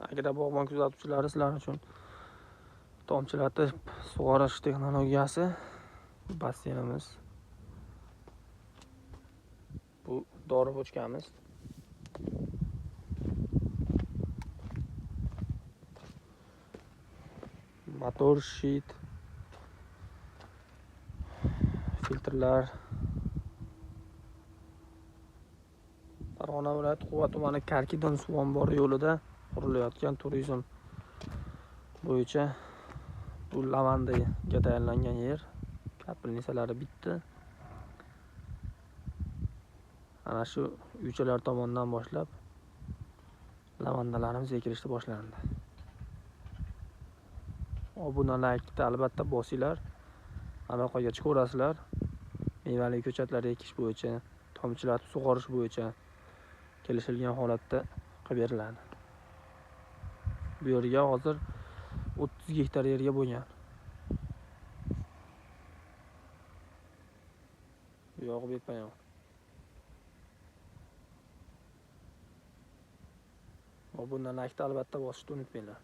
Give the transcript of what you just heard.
Agrobog'bon kuzatuvchilari sizlar uchun tomchilatib sug'orish texnologiyasi. Basseynimiz. Bu dori bochkamiz. Motor shit, filtrlar. Farg'ona viloyati Quva tumani Karkidon suv ombori yo'lida qurilayotgan turizm bo'yicha bu lavandaga tayyorlangan yer. Kapilnisalari bitta. Ana shu uychalar tomonidan boshlab lavandalarimiz ekilishni boshlandi. Obunalikni albatta bosinglar. Aloqaga chiqaverasizlar. Mevali ko'chatlar ekish bo'yicha, tomchilatib sug'orish bo'yicha kelishilgan holatda qilib beriladi. Bu yerga hozir 30 gektar yerga bo'lgan. Bu yog'i betpayon. Obunalikni albatta bosishni unutmanglar.